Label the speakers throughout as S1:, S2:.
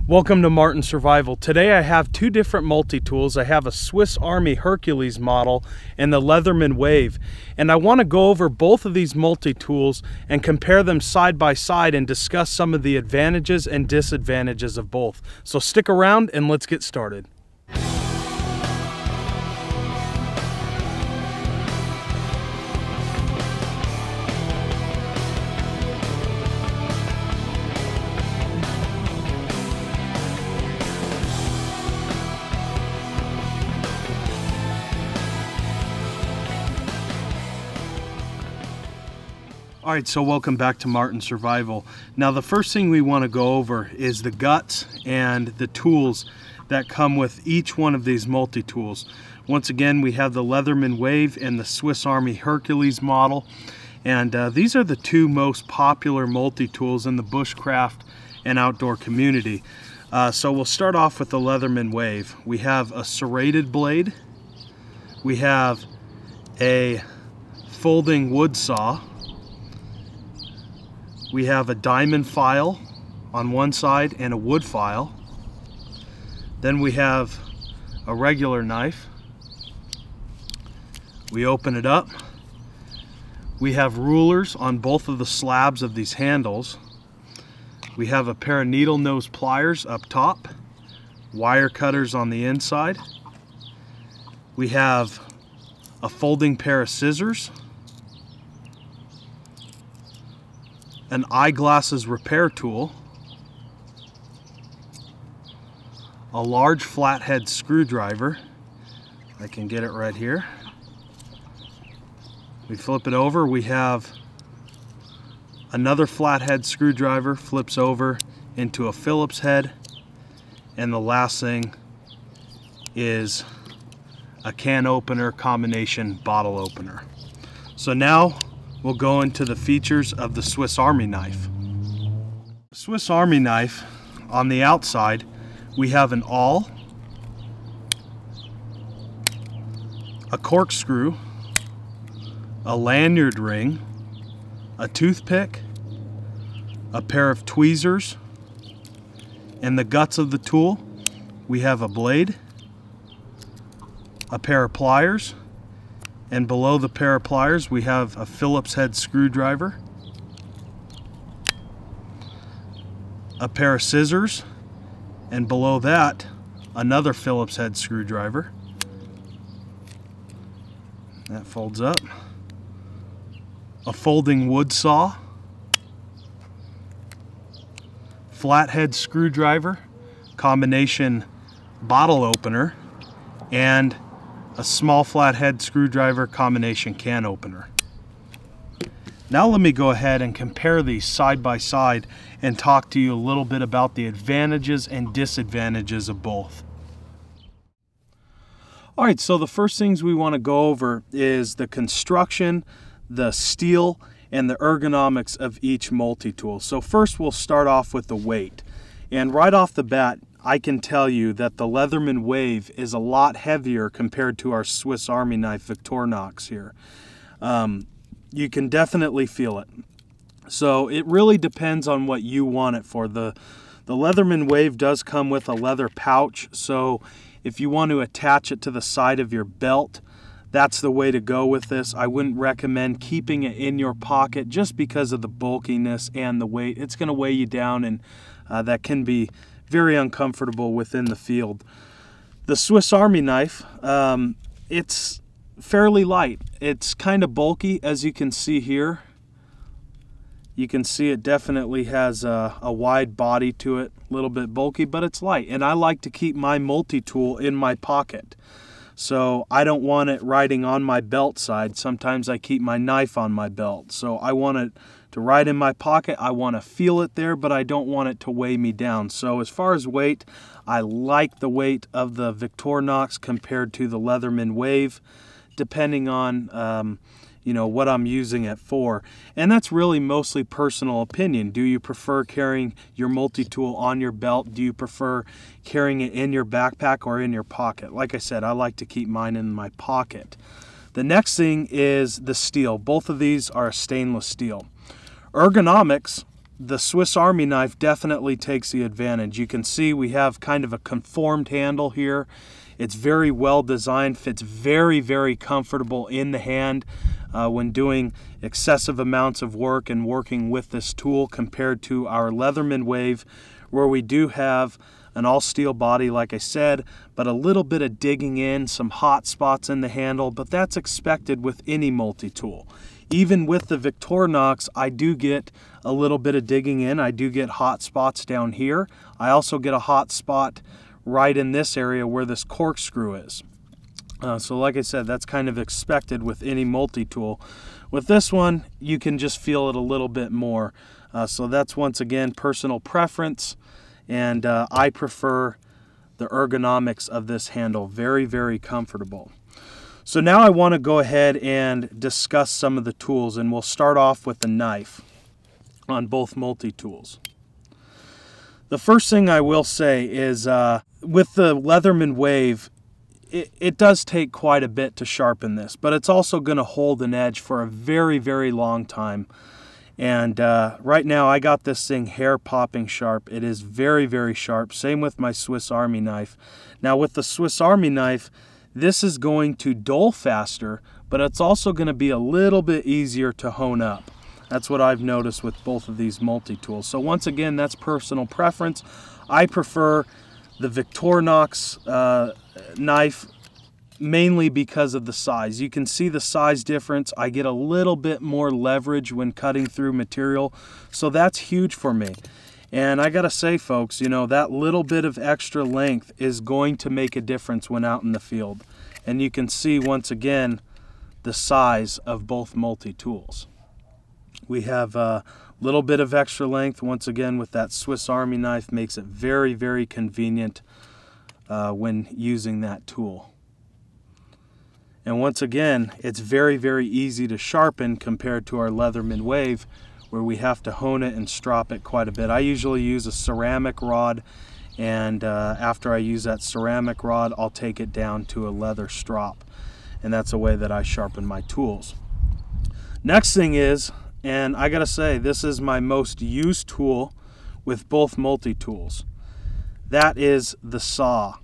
S1: Welcome to Martin Survival. Today I have two different multi-tools. I have a Swiss Army Hercules model and the Leatherman Wave. And I want to go over both of these multi-tools and compare them side by side and discuss some of the advantages and disadvantages of both. So stick around and let's get started. Alright, so welcome back to Martin Survival. Now the first thing we want to go over is the guts and the tools that come with each one of these multi-tools. Once again, we have the Leatherman Wave and the Swiss Army Hercules model. And these are the two most popular multi-tools in the bushcraft and outdoor community. So we'll start off with the Leatherman Wave. We have a serrated blade. We have a folding wood saw. We have a diamond file on one side and a wood file. Then we have a regular knife. We open it up. We have rulers on both of the slabs of these handles. We have a pair of needle nose pliers up top, wire cutters on the inside. We have a folding pair of scissors, an eyeglasses repair tool, a large flathead screwdriver. I can get it right here. We flip it over, we have another flathead screwdriver, flips over into a Phillips head, and the last thing is a can opener combination bottle opener. So now we'll go into the features of the Swiss Army knife. The Swiss Army knife, on the outside, we have an awl, a corkscrew, a lanyard ring, a toothpick, a pair of tweezers. In the guts of the tool, we have a blade, a pair of pliers, and below the pair of pliers we have a Phillips head screwdriver, a pair of scissors, and below that another Phillips head screwdriver. That folds up. A folding wood saw, flathead screwdriver, combination bottle opener, and a small flathead screwdriver combination can opener. Now let me go ahead and compare these side by side and talk to you a little bit about the advantages and disadvantages of both. Alright, so the first things we want to go over is the construction, the steel, and the ergonomics of each multi-tool. So first we'll start off with the weight. And right off the bat, I can tell you that the Leatherman Wave is a lot heavier compared to our Swiss Army knife Victorinox here. You can definitely feel it. So it really depends on what you want it for. The Leatherman Wave does come with a leather pouch, so if you want to attach it to the side of your belt, that's the way to go with this. I wouldn't recommend keeping it in your pocket just because of the bulkiness and the weight. It's going to weigh you down, and that can be very uncomfortable within the field. The Swiss Army knife, it's fairly light. It's kind of bulky, as you can see here. You can see it definitely has a wide body to it, a little bit bulky, but it's light. And I like to keep my multi-tool in my pocket. So I don't want it riding on my belt side. Sometimes I keep my knife on my belt. So I want it to ride in my pocket. I want to feel it there, but I don't want it to weigh me down. So as far as weight, I like the weight of the Victorinox compared to the Leatherman Wave, depending on you know, what I'm using it for. And that's really mostly personal opinion. Do you prefer carrying your multi-tool on your belt? Do you prefer carrying it in your backpack or in your pocket? Like I said, I like to keep mine in my pocket. The next thing is the steel. Both of these are stainless steel. Ergonomics, the Swiss Army knife definitely takes the advantage. You can see we have kind of a conformed handle here. It's very well designed, fits very, very comfortable in the hand when doing excessive amounts of work and working with this tool, compared to our Leatherman Wave, where we do have an all steel body, like I said, but a little bit of digging in, some hot spots in the handle, but that's expected with any multi-tool. Even with the Victorinox, I do get a little bit of digging in. I do get hot spots down here. I also get a hot spot right in this area where this corkscrew is. So like I said, that's kind of expected with any multi-tool. With this one, you can just feel it a little bit more. So that's, once again, personal preference, and I prefer the ergonomics of this handle. Very, very comfortable. So now I want to go ahead and discuss some of the tools, and we'll start off with the knife on both multi-tools. The first thing I will say is with the Leatherman Wave, it does take quite a bit to sharpen this, but it's also going to hold an edge for a very, very long time. And right now I got this thing hair popping sharp. It is very, very sharp. Same with my Swiss Army knife. Now with the Swiss Army knife, this is going to dull faster, but it's also going to be a little bit easier to hone up. That's what I've noticed with both of these multi-tools. So once again, that's personal preference. I prefer the Victorinox knife mainly because of the size. You can see the size difference. I get a little bit more leverage when cutting through material, so that's huge for me. And I gotta say, folks, you know, that little bit of extra length is going to make a difference when out in the field. And you can see, once again, the size of both multi-tools. We have a little bit of extra length, once again, with that Swiss Army knife. Makes it very, very convenient when using that tool. And once again, it's very, very easy to sharpen compared to our Leatherman Wave, where we have to hone it and strop it quite a bit. I usually use a ceramic rod, and after I use that ceramic rod, I'll take it down to a leather strop. And that's a way that I sharpen my tools. Next thing is, and I gotta say, this is my most used tool with both multi-tools. That is the saw.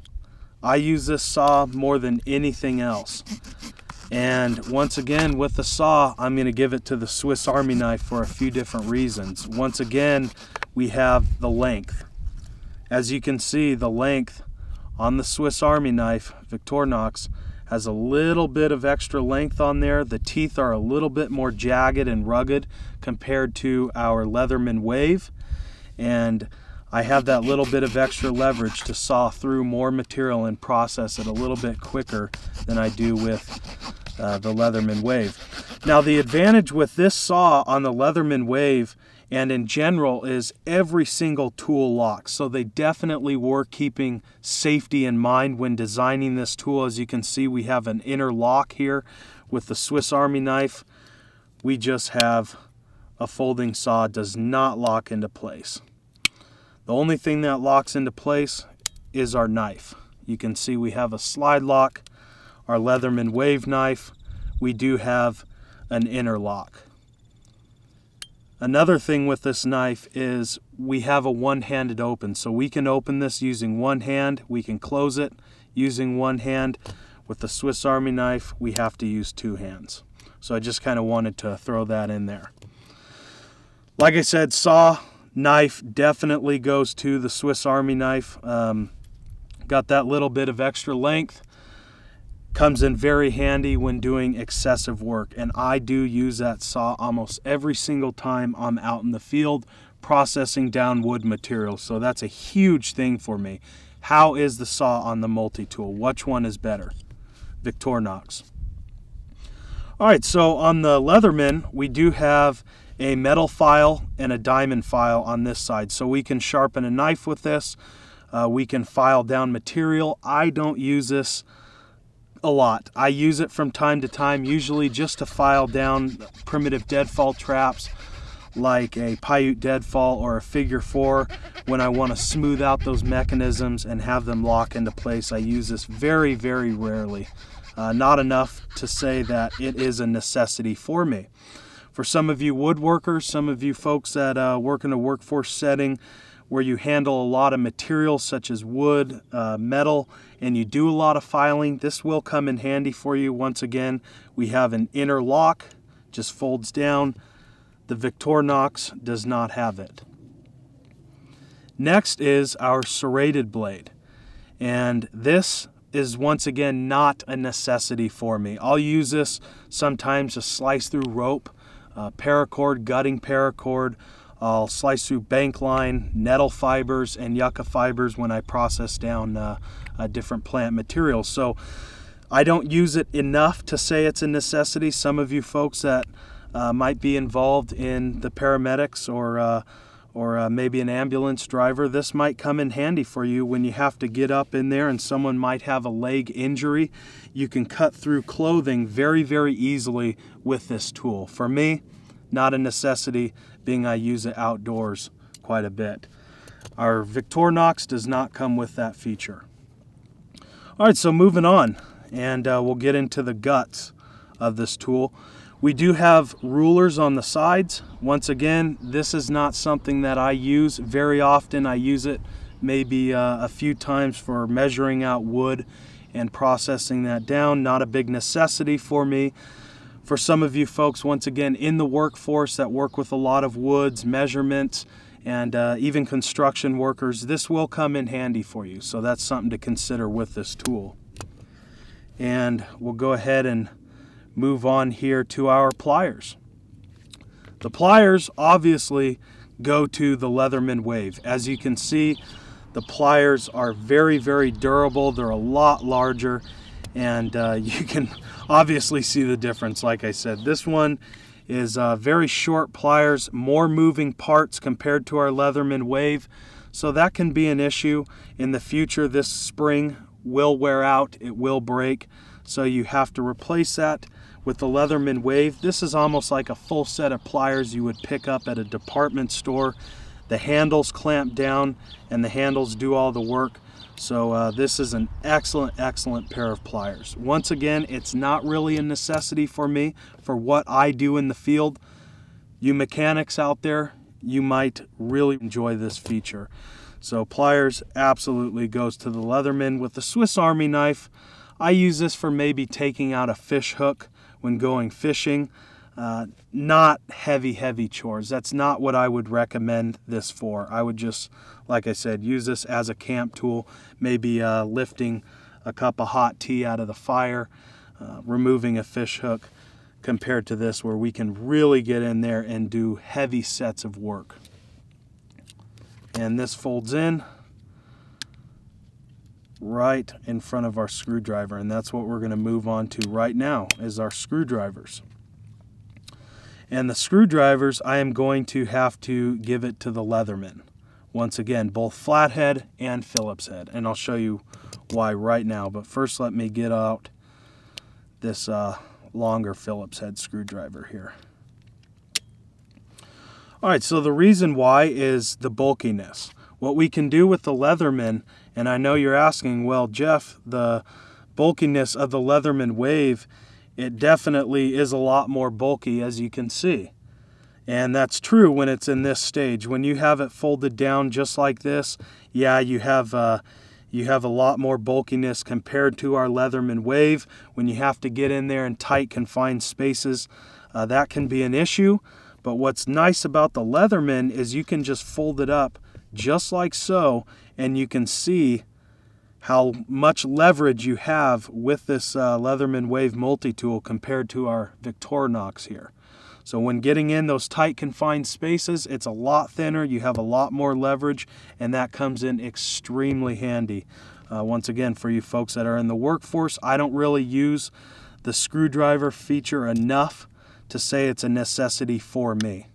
S1: I use this saw more than anything else. And once again, with the saw, I'm going to give it to the Swiss Army knife for a few different reasons. Once again, we have the length. As you can see, the length on the Swiss Army knife, Victorinox, has a little bit of extra length on there. The teeth are a little bit more jagged and rugged compared to our Leatherman Wave. And I have that little bit of extra leverage to saw through more material and process it a little bit quicker than I do with the Leatherman Wave. Now the advantage with this saw on the Leatherman Wave and in general is every single tool locks. So they definitely were keeping safety in mind when designing this tool. As you can see, we have an inner lock here. With the Swiss Army knife, we just have a folding saw. It does not lock into place. The only thing that locks into place is our knife. You can see we have a slide lock. Our Leatherman Wave knife, we do have an inner lock. Another thing with this knife is we have a one-handed open, so we can open this using one hand, we can close it using one hand. With the Swiss Army knife, we have to use two hands. So I just kind of wanted to throw that in there. Like I said, saw, knife definitely goes to the Swiss Army knife. Got that little bit of extra length. Comes in very handy when doing excessive work, and I do use that saw almost every single time I'm out in the field processing down wood material. So that's a huge thing for me. How is the saw on the multi-tool? Which one is better? Victorinox. Alright, so on the Leatherman, we do have a metal file and a diamond file on this side, so we can sharpen a knife with this. We can file down material. I don't use this a lot. I use it from time to time, usually just to file down primitive deadfall traps like a Paiute deadfall or a figure 4 when I want to smooth out those mechanisms and have them lock into place. I use this very, very rarely. Not enough to say that it is a necessity for me. For some of you woodworkers, some of you folks that work in a workforce setting where you handle a lot of materials such as wood, metal, and you do a lot of filing, this will come in handy for you. Once again, we have an inner lock, just folds down. The Victorinox does not have it. Next is our serrated blade, and this is once again not a necessity for me. I'll use this sometimes to slice through rope, paracord, gutting paracord. I'll slice through bank line, nettle fibers, and yucca fibers when I process down different plant materials. So I don't use it enough to say it's a necessity. Some of you folks that might be involved in the paramedics or maybe an ambulance driver, this might come in handy for you when you have to get up in there and someone might have a leg injury. You can cut through clothing very, very easily with this tool. For me, not a necessity, being I use it outdoors quite a bit. Our Victorinox does not come with that feature. All right, so moving on, and we'll get into the guts of this tool. We do have rulers on the sides. Once again, this is not something that I use very often. I use it maybe a few times for measuring out wood and processing that down. Not a big necessity for me. For some of you folks, once again, in the workforce that work with a lot of woods, measurements, and even construction workers, this will come in handy for you. So that's something to consider with this tool. And we'll go ahead and move on here to our pliers. The pliers obviously go to the Leatherman Wave. As you can see, the pliers are very, very durable. They're a lot larger, and you can obviously see the difference. Like I said, this one is very short pliers, more moving parts compared to our Leatherman Wave, so that can be an issue in the future. This spring will wear out, it will break, so you have to replace that with the Leatherman Wave. This is almost like a full set of pliers you would pick up at a department store. The handles clamp down and the handles do all the work. So this is an excellent, excellent pair of pliers. Once again, it's not really a necessity for me for what I do in the field. You mechanics out there, you might really enjoy this feature. So pliers absolutely goes to the Leatherman. With the Swiss Army knife, I use this for maybe taking out a fish hook when going fishing. Not heavy chores. That's not what I would recommend this for. I would just, like I said, use this as a camp tool, maybe lifting a cup of hot tea out of the fire, removing a fish hook, compared to this where we can really get in there and do heavy sets of work. And this folds in right in front of our screwdriver, and that's what we're going to move on to right now is our screwdrivers. And the screwdrivers, I am going to have to give it to the Leatherman. Once again, both flathead and Phillips head, and I'll show you why right now. But first, let me get out this longer Phillips head screwdriver here. All right, so the reason why is the bulkiness. What we can do with the Leatherman, and I know you're asking, well, Jeff, the bulkiness of the Leatherman Wave, it definitely is a lot more bulky, as you can see. And that's true when it's in this stage. When you have it folded down just like this, yeah, you have a lot more bulkiness compared to our Leatherman Wave. When you have to get in there in tight, confined spaces, that can be an issue. But what's nice about the Leatherman is you can just fold it up just like so, and you can see how much leverage you have with this Leatherman Wave multi-tool compared to our Victorinox here. So when getting in those tight confined spaces, it's a lot thinner, you have a lot more leverage, and that comes in extremely handy. Once again, for you folks that are in the workforce, I don't really use the screwdriver feature enough to say it's a necessity for me.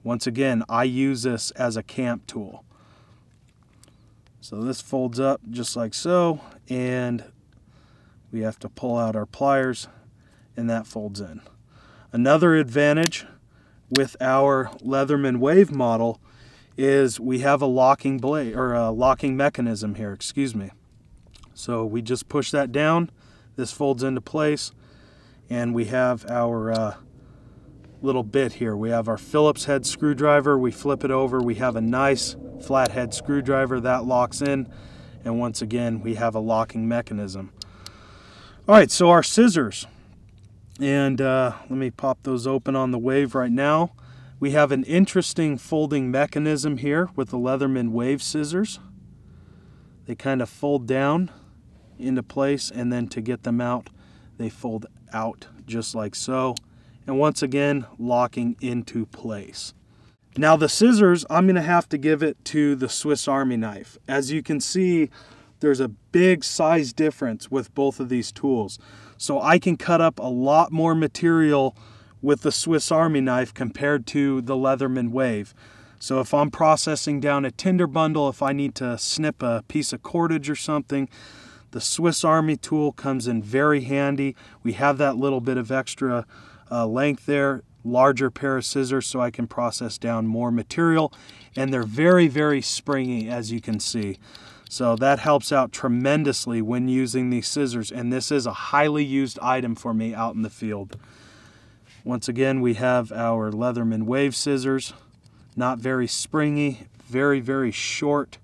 S1: Once again, I use this as a camp tool. So this folds up just like so, and we have to pull out our pliers, and that folds in. Another advantage with our Leatherman Wave model is we have a locking blade, or a locking mechanism here, excuse me. So we just push that down, this folds into place, and we have our little bit here. We have our Phillips head screwdriver. We flip it over. We have a nice flathead screwdriver that locks in. And once again, we have a locking mechanism. All right, so our scissors. And let me pop those open on the Wave right now. We have an interesting folding mechanism here with the Leatherman Wave scissors. They kind of fold down into place, and then to get them out, they fold out just like so. And once again, locking into place. Now the scissors, I'm going to have to give it to the Swiss Army knife. As you can see, there's a big size difference with both of these tools. So I can cut up a lot more material with the Swiss Army knife compared to the Leatherman Wave. So if I'm processing down a tinder bundle, if I need to snip a piece of cordage or something, the Swiss Army tool comes in very handy. We have that little bit of extra length there, larger pair of scissors so I can process down more material, and they're very, very springy, as you can see. So that helps out tremendously when using these scissors, and this is a highly used item for me out in the field. Once again, we have our Leatherman Wave scissors, not very springy, very, very short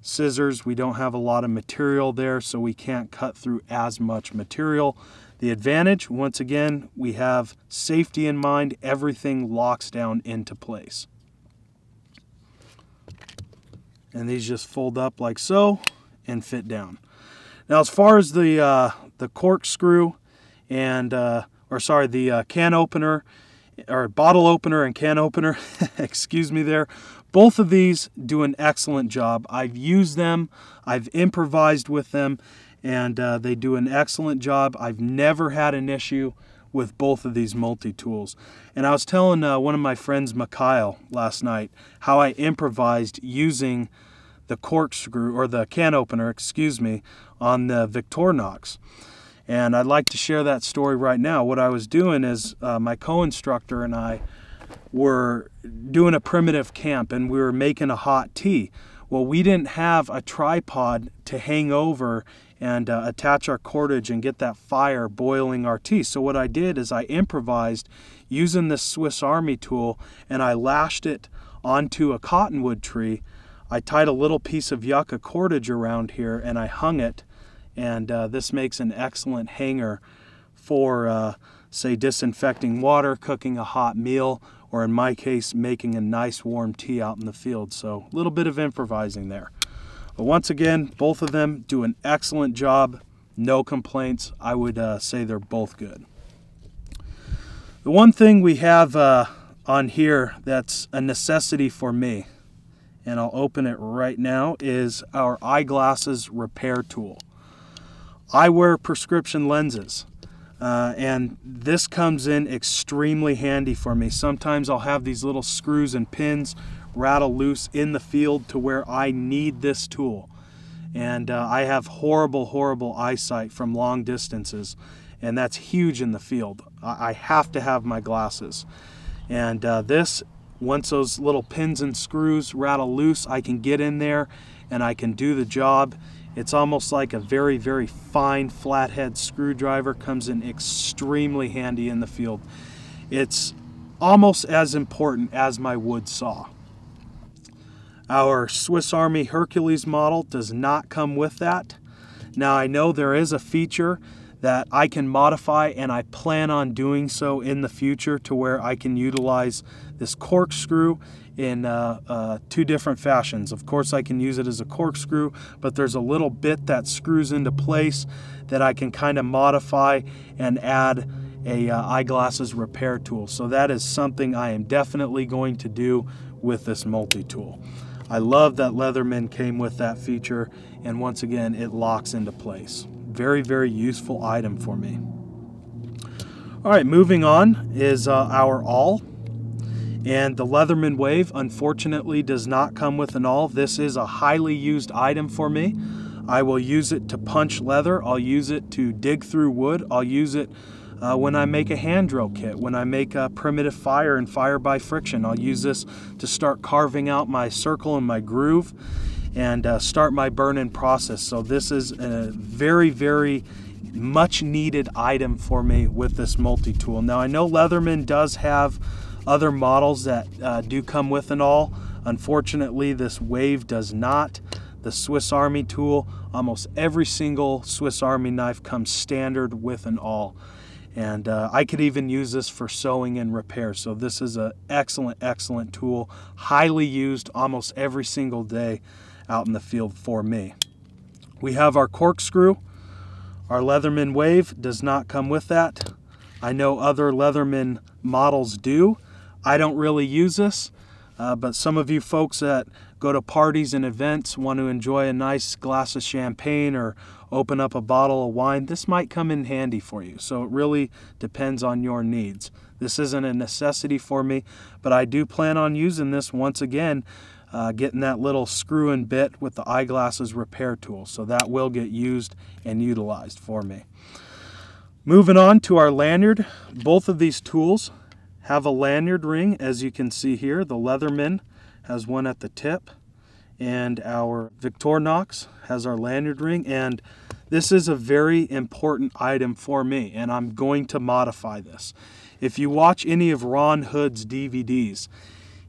S1: scissors. We don't have a lot of material there, so we can't cut through as much material. The advantage, once again, we have safety in mind. Everything locks down into place. And these just fold up like so and fit down. Now, as far as the corkscrew and, the can opener, or bottle opener and can opener, excuse me there, both of these do an excellent job. I've used them, I've improvised with them, and they do an excellent job. I've never had an issue with both of these multi-tools. And I was telling one of my friends, Mikhail, last night, how I improvised using the corkscrew, or the can opener, excuse me, on the Victorinox. And I'd like to share that story right now. What I was doing is my co-instructor and I were doing a primitive camp, and we were making a hot tea. Well, we didn't have a tripod to hang over and attach our cordage and get that fire boiling our tea. So what I did is I improvised using this Swiss Army tool, and I lashed it onto a cottonwood tree. I tied a little piece of yucca cordage around here, and I hung it, and this makes an excellent hanger for, say, disinfecting water, cooking a hot meal, or in my case, making a nice warm tea out in the field. So a little bit of improvising there. But once again, both of them do an excellent job. No complaints. I would say they're both good. The one thing we have on here that's a necessity for me, and I'll open it right now, is our eyeglasses repair tool. I wear prescription lenses, and this comes in extremely handy for me. Sometimes I'll have these little screws and pins rattle loose in the field to where I need this tool. And I have horrible eyesight from long distances, and that's huge in the field. I have to have my glasses. And this, once those little pins and screws rattle loose, I can get in there and I can do the job. It's almost like a very fine flathead screwdriver. Comes in extremely handy in the field. It's almost as important as my wood saw. Our Swiss Army Hercules model does not come with that. Now, I know there is a feature that I can modify, and I plan on doing so in the future, to where I can utilize this corkscrew in two different fashions. Of course, I can use it as a corkscrew, but there's a little bit that screws into place that I can kind of modify and add a eyeglasses repair tool. So that is something I am definitely going to do with this multi-tool. I love that Leatherman came with that feature, and once again, it locks into place. Very useful item for me. All right, moving on is our awl. And the Leatherman Wave, unfortunately, does not come with an awl. This is a highly used item for me. I will use it to punch leather. I'll use it to dig through wood. I'll use it when I make a hand drill kit, when I make a primitive fire and fire by friction. I'll use this to start carving out my circle and my groove and start my burn-in process. So this is a very much needed item for me with this multi-tool. Now I know Leatherman does have other models that do come with an awl. Unfortunately, this Wave does not. The Swiss Army tool, almost every single Swiss Army knife comes standard with an awl. And I could even use this for sewing and repair. So this is an excellent, excellent tool, highly used almost every single day out in the field for me. We have our corkscrew. Our Leatherman Wave does not come with that. I know other Leatherman models do. I don't really use this, but some of you folks that go to parties and events, want to enjoy a nice glass of champagne or open up a bottle of wine, this might come in handy for you. So it really depends on your needs. This isn't a necessity for me, but I do plan on using this once again, getting that little screw and bit with the eyeglasses repair tool. So that will get used and utilized for me. Moving on to our lanyard. Both of these tools have a lanyard ring, as you can see here. The Leatherman has one at the tip, and our Victorinox has our lanyard ring, and this is a very important item for me, and I'm going to modify this. If you watch any of Ron Hood's DVDs,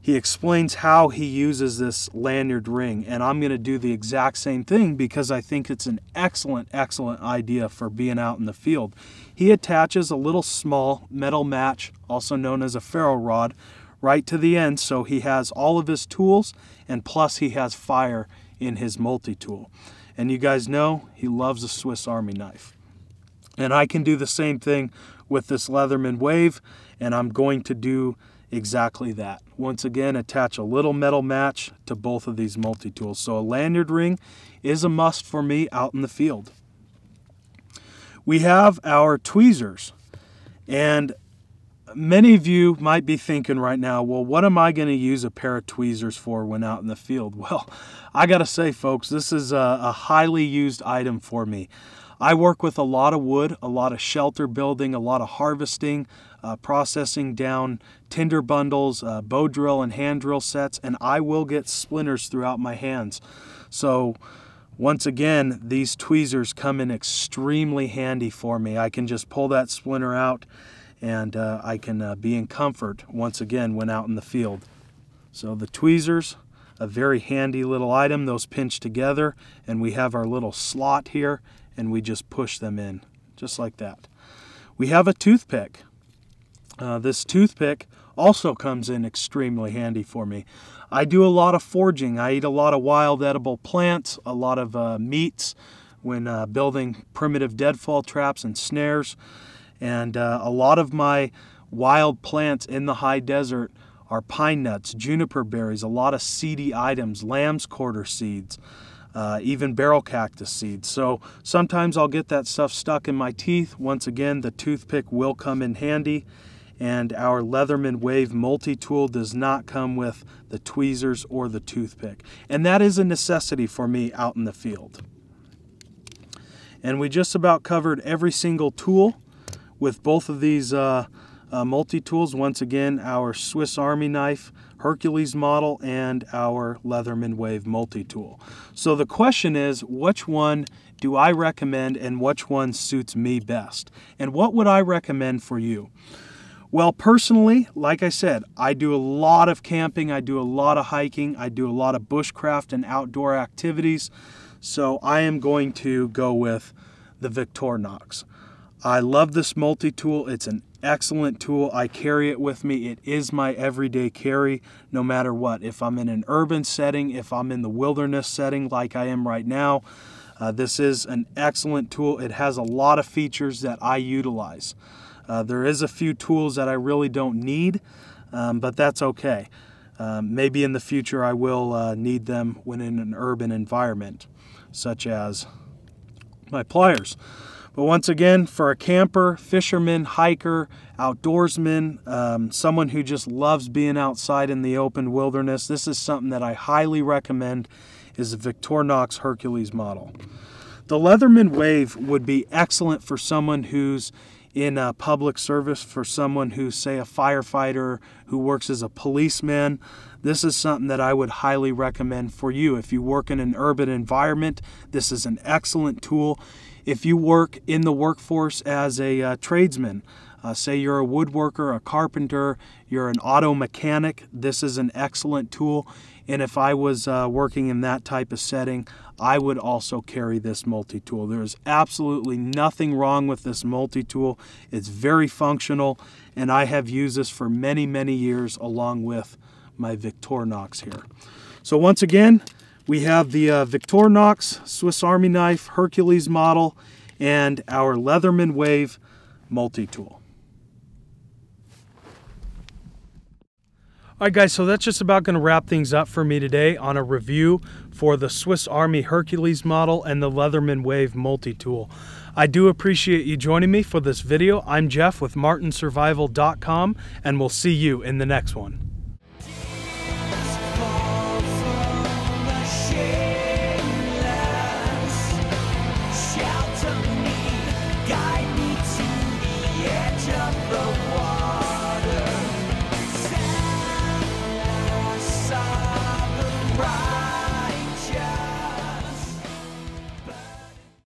S1: he explains how he uses this lanyard ring, and I'm going to do the exact same thing because I think it's an excellent, excellent idea for being out in the field. He attaches a little small metal match, also known as a ferro rod, right to the end, so he has all of his tools, and plus he has fire in his multi-tool. And you guys know he loves a Swiss Army knife. And I can do the same thing with this Leatherman Wave, and I'm going to do exactly that. Once again, attach a little metal match to both of these multi-tools. So a lanyard ring is a must for me out in the field. We have our tweezers, and many of you might be thinking right now, well, what am I going to use a pair of tweezers for when out in the field? Well, I got to say, folks, this is a highly used item for me. I work with a lot of wood, a lot of shelter building, a lot of harvesting, processing down tinder bundles, bow drill and hand drill sets, and I will get splinters throughout my hands. So once again, these tweezers come in extremely handy for me. I can just pull that splinter out, and I can be in comfort once again when out in the field. So the tweezers, a very handy little item. Those pinch together, and we have our little slot here, and we just push them in just like that. We have a toothpick. This toothpick also comes in extremely handy for me. I do a lot of foraging. I eat a lot of wild edible plants, a lot of meats when building primitive deadfall traps and snares. And a lot of my wild plants in the high desert are pine nuts, juniper berries, a lot of seedy items, lamb's quarter seeds, even barrel cactus seeds. So sometimes I'll get that stuff stuck in my teeth. Once again, the toothpick will come in handy. And our Leatherman Wave multi-tool does not come with the tweezers or the toothpick. And that is a necessity for me out in the field. And we just about covered every single tool with both of these multi-tools. Once again, our Swiss Army knife, Hercules model, and our Leatherman Wave multi-tool. So the question is, which one do I recommend and which one suits me best? And what would I recommend for you? Well, personally, like I said, I do a lot of camping, I do a lot of hiking, I do a lot of bushcraft and outdoor activities, so I am going to go with the Victorinox. I love this multi-tool. It's an excellent tool. I carry it with me. It is my everyday carry, no matter what. If I'm in an urban setting, if I'm in the wilderness setting like I am right now, this is an excellent tool. It has a lot of features that I utilize. There is a few tools that I really don't need, but that's okay. Maybe in the future I will need them when in an urban environment, such as my pliers. But once again, for a camper, fisherman, hiker, outdoorsman, someone who just loves being outside in the open wilderness, this is something that I highly recommend, is the Victorinox Hercules model. The Leatherman Wave would be excellent for someone who's in public service, for someone who's, say, a firefighter, who works as a policeman. this is something that I would highly recommend for you. If you work in an urban environment, this is an excellent tool. If you work in the workforce as a tradesman, say you're a woodworker, a carpenter, you're an auto mechanic, this is an excellent tool. And if I was working in that type of setting, I would also carry this multi-tool. There's absolutely nothing wrong with this multi-tool. It's very functional, and I have used this for many, many years along with my Victorinox here. So once again, we have the Victorinox Swiss Army knife Hercules model and our Leatherman Wave multi-tool. Alright guys, so that's just about going to wrap things up for me today on a review for the Swiss Army Hercules model and the Leatherman Wave multi-tool. I do appreciate you joining me for this video. I'm Jeff with MartinSurvival.com, and we'll see you in the next one.